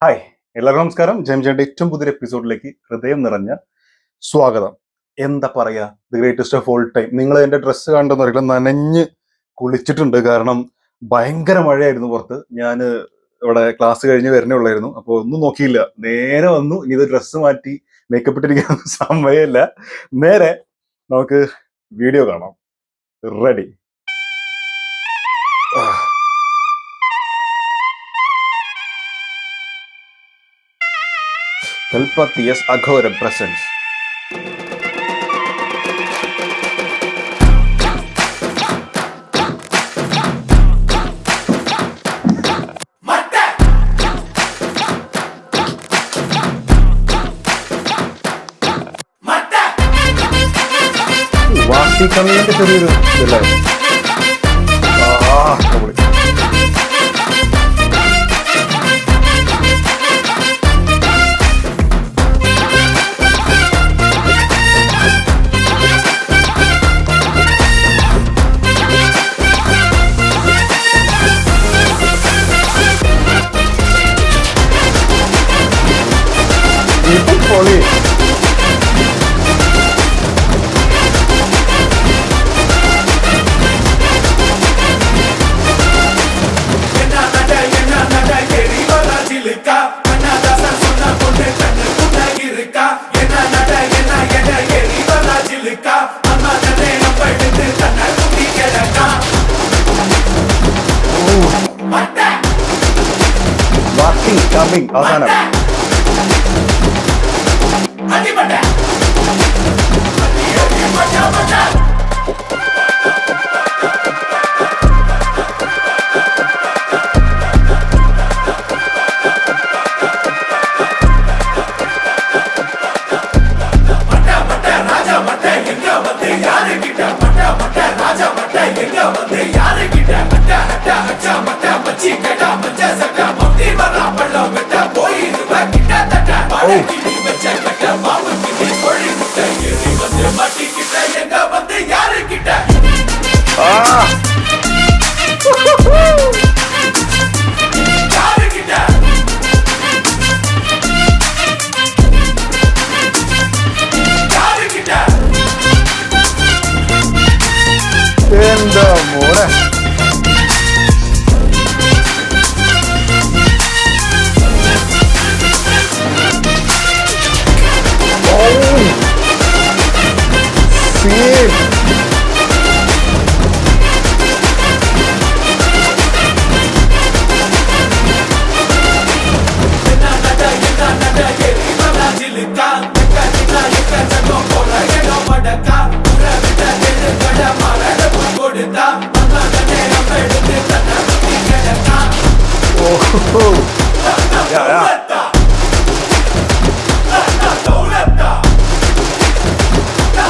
Hi, എല്ലാവർക്കും നമസ്കാരം. ജെയിംസിന്റെ ഏറ്റവും പുതിയൊരു എപ്പിസോഡിലേക്ക് ഹൃദയം നിറഞ്ഞ സ്വാഗതം. എന്താ പറയാ, the greatest of all time. നിങ്ങൾ എന്റെ ഡ്രസ്സ് കണ്ടെന്ന് അറിയില്ല, നനഞ്ഞ് കുളിച്ചിട്ടുണ്ട്. കാരണം ഭയങ്കര മഴയായിരുന്നു പുറത്ത്. ഞാൻ ഇവിടെ ക്ലാസ് കഴിഞ്ഞ് വരുന്നേ ഉള്ളായിരുന്നു. അപ്പോൾ ഒന്നും നോക്കിയില്ല, നേരെ വന്നു. ഇനി ഇത് ഡ്രസ്സ് മാറ്റി മേക്കപ്പ് ഇട്ടിരിക്കാൻ സമയമില്ല. നേരെ നമുക്ക് വീഡിയോ കാണാം. റെഡി? കൽപ്പത്തിയസ് അഘോരം പ്രസൻസ്. വാട്ടി കമ്മിന്റെ ചെറിയൊരു ഇതല്ലേ? പൊളി. ഇത് പൊളി. വാട്ടി കമ്മിങ് അവസാനം. എന്താ മോനെ,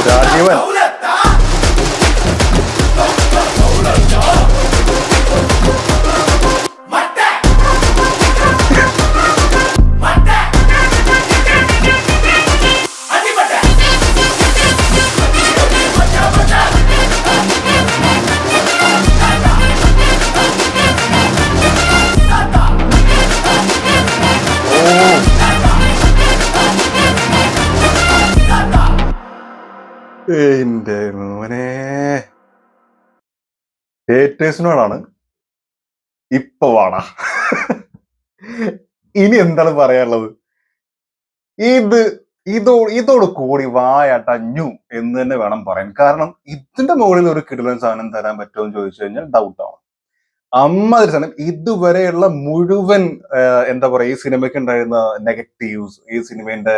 രാജീവൻ. എന്റെ മോനെ, ഹേറ്റേഴ്സിനോടാണ് ഇപ്പൊ വാടാ. ഇനി എന്താണ് പറയാനുള്ളത്? ഇത് ഇതോട് കൂടി വായട്ടഞ്ഞു എന്ന് തന്നെ വേണം പറയാൻ. കാരണം ഇതിന്റെ മുകളിൽ ഒരു കിടിലൻ സാധനം തരാൻ പറ്റുമോ എന്ന് ചോദിച്ചു കഴിഞ്ഞാൽ ഡൗട്ടാണ്. അമ്മാതിരി സാധനം. ഇതുവരെയുള്ള മുഴുവൻ എന്താ പറയാ, ഈ സിനിമയ്ക്ക് ഉണ്ടായിരുന്ന നെഗറ്റീവ്സ്, ഈ സിനിമേന്റെ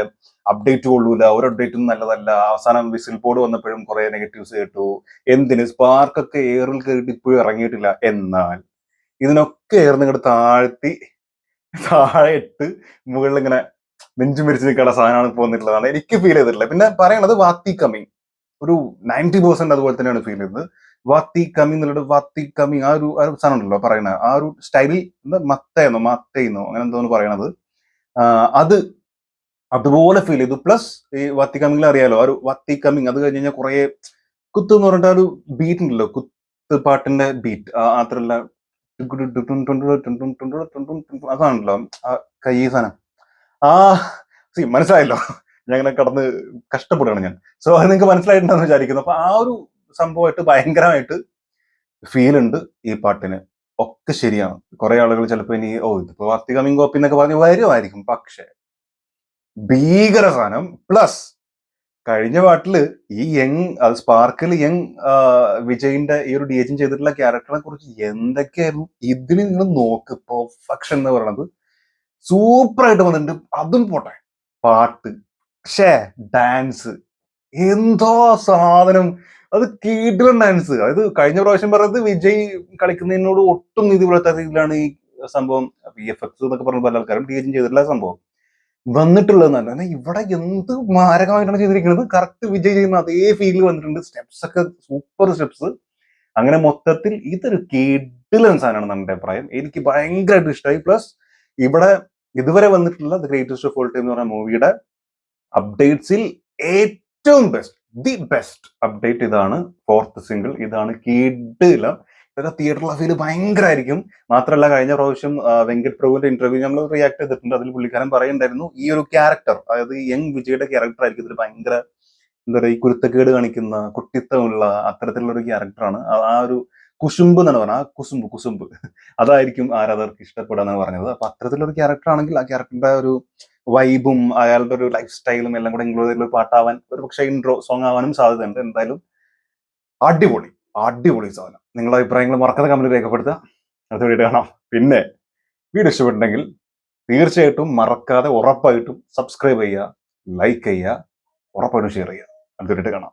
അപ്ഡേറ്റ് കൊള്ളൂല, ഒരു അപ്ഡേറ്റും നല്ലതല്ല, അവസാനം വിസിൽ ബോർഡ് വന്നപ്പോഴും കുറെ നെഗറ്റീവ്സ് കേട്ടു, എന്തിന് സ്പാർക്കൊക്കെ എയറിൽ കയറിയിട്ട് ഇപ്പോഴും ഇറങ്ങിയിട്ടില്ല. എന്നാൽ ഇതിനൊക്കെ എയർ നിങ്ങടെ താഴെ ഇട്ട് മുകളിൽ ഇങ്ങനെ നെഞ്ചു മരിച്ചു നിൽക്കേണ്ട സാധനമാണ് ഇപ്പോൾ വന്നിട്ടുള്ളതാണ്. എനിക്ക് ഫീൽ ചെയ്തിട്ടില്ല. പിന്നെ പറയണത് വാത്തി കമ്മിങ് ഒരു 90% അതുപോലെ തന്നെയാണ് ഫീൽ ചെയ്തത്. വാത്തി കമ്മിങ് എന്നുള്ളത്, വാത്തി കമ്മിങ് ആ ഒരു സാധനം ഉണ്ടല്ലോ പറയണ ആ ഒരു സ്റ്റൈലിൽ, എന്താ മത്തേന്നോ അങ്ങനെ എന്തോന്ന് പറയണത്, അത് അതുപോലെ ഫീൽ ചെയ്തു. പ്ലസ് ഈ വാത്തി കമ്മിങ്ങിൽ അറിയാലോ, ആ ഒരു വാത്തി കമ്മിങ് അത് കഴിഞ്ഞ് കഴിഞ്ഞാൽ കുറെ കുത്ത് എന്ന് പറഞ്ഞിട്ട് ആ ഒരു ബീറ്റ് ഉണ്ടല്ലോ, കുത്ത് പാട്ടിന്റെ ബീറ്റ്, അത്രയുള്ള അതാണല്ലോ ആ കൈ സാധനം. ആ മനസ്സിലായല്ലോ. ഞാൻ ഇങ്ങനെ കടന്ന് കഷ്ടപ്പെടുകയാണ് ഞാൻ. സോ അത് നിങ്ങൾക്ക് മനസ്സിലായിട്ടുണ്ടെന്ന് വിചാരിക്കുന്നു. അപ്പൊ ആ ഒരു സംഭവമായിട്ട് ഭയങ്കരമായിട്ട് ഫീൽ ഉണ്ട് ഈ പാട്ടിന്. ഒക്കെ ശരിയാണ്. കുറെ ആളുകൾ ചിലപ്പോ ഇനി ഇതിപ്പോ അത്തികമ്മിങ് കോപ്പി എന്നൊക്കെ പറഞ്ഞ് വരുമായിരിക്കും. പക്ഷെ ഭീകര സാധനം. പ്ലസ് കഴിഞ്ഞ പാട്ടില് ഈ സ്പാർക്കിൽ യങ് വിജയിന്റെ ഈ ഒരു ഡിഎച്ചും ചെയ്തിട്ടുള്ള ക്യാരക്ടറിനെ കുറിച്ച് എന്തൊക്കെയായിരുന്നു. ഇതിന് നിങ്ങൾ നോക്ക്, പെർഫെക്ഷൻ എന്ന് പറയുന്നത് സൂപ്പർ ആയിട്ട് വന്നിട്ടുണ്ട്. അതും പോട്ടെ, പാട്ട്, ഷേ ഡാൻസ്, എന്തോ സാധനം, അത് കിടിലൻ ഡാൻസ്. അതായത് കഴിഞ്ഞ പ്രാവശ്യം പറഞ്ഞത് വിജയ് കളിക്കുന്നതിനോട് ഒട്ടും നീതി പുലർത്താത്ത രീതിയിലാണ് ഈ സംഭവം VFX എന്നൊക്കെ പറഞ്ഞ പല ആൾക്കാരും ഡിഎച്ചും ചെയ്തിട്ടുള്ള സംഭവം വന്നിട്ടുള്ളതെന്നല്ല. എന്നാൽ ഇവിടെ എന്ത് മാരകമായിട്ടാണ് ചെയ്തിരിക്കുന്നത്. കറക്റ്റ് വിജയ് ചെയ്യുന്ന അതേ ഫീലിൽ വന്നിട്ടുണ്ട്. സ്റ്റെപ്സ് ഒക്കെ സൂപ്പർ സ്റ്റെപ്സ്. അങ്ങനെ മൊത്തത്തിൽ ഇതൊരു കിടിലൻ സാധനമാണ് നമ്മുടെ അഭിപ്രായം. എനിക്ക് ഭയങ്കരമായിട്ട് ഇഷ്ടമായി. പ്ലസ് ഇവിടെ ഇതുവരെ വന്നിട്ടുള്ള the greatest of all time എന്ന് പറഞ്ഞ മൂവിയുടെ അപ്ഡേറ്റ്സിൽ ഏറ്റവും ദി ബെസ്റ്റ് അപ്ഡേറ്റ് ഇതാണ്. 4th സിംഗിൾ ഇതാണ്. കിടിലം. ഇതൊക്കെ തിയേറ്ററിലെ ഫീല് ഭയങ്കരമായിരിക്കും. മാത്രമല്ല കഴിഞ്ഞ പ്രാവശ്യം വെങ്കട് പ്രഭുവിന്റെ ഇന്റർവ്യൂ നമ്മൾ റിയാക്ട് ചെയ്തിട്ടുണ്ട്. അതിൽ പുള്ളിക്കാരൻ പറയുന്നുണ്ടായിരുന്നു ഈ ഒരു ക്യാരക്ടർ, അതായത് യങ് വിജയുടെ ക്യാരക്ടർ ആയിരിക്കും ഇതിൽ ഭയങ്കര എന്താ പറയുക, ഈ കുരുത്തക്കേട് കാണിക്കുന്ന, കുട്ടിത്തമുള്ള അത്തരത്തിലുള്ള ഒരു ക്യാരക്ടറാണ്. ആ ഒരു കുശുമ്പ് എന്നാണ് പറഞ്ഞത്. ആ കുസുമ്പ് അതായിരിക്കും ആരാധകർക്ക് ഇഷ്ടപ്പെടാന്നാണ് പറഞ്ഞത്. അപ്പൊ അത്തരത്തിലൊരു ക്യാരക്ടർ ആണെങ്കിൽ ആ ക്യാരക്ടറിന്റെ ഒരു വൈബും അയാളുടെ ഒരു ലൈഫ് സ്റ്റൈലും എല്ലാം കൂടെ ഇൻക്ലൂഡ് ചെയ്തിട്ടുള്ള പാട്ടാവാൻ, ഒരു പക്ഷേ ഇൻട്രോ സോങ് ആവാനും സാധ്യതയുണ്ട്. എന്തായാലും അടിപൊളി അടിപൊളി സാധനം. നിങ്ങളുടെ അഭിപ്രായങ്ങൾ മറക്കാതെ കമന്റ് രേഖപ്പെടുത്തുക. അടുത്ത വീഡിയോ കാണാം. പിന്നെ വീഡിയോ ഇഷ്ടപ്പെട്ടുണ്ടെങ്കിൽ തീർച്ചയായിട്ടും മറക്കാതെ ഉറപ്പായിട്ടും സബ്സ്ക്രൈബ് ചെയ്യുക, ലൈക്ക് ചെയ്യുക, ഉറപ്പായിട്ടും ഷെയർ ചെയ്യുക. അടുത്ത വീഡിയോ കാണാം.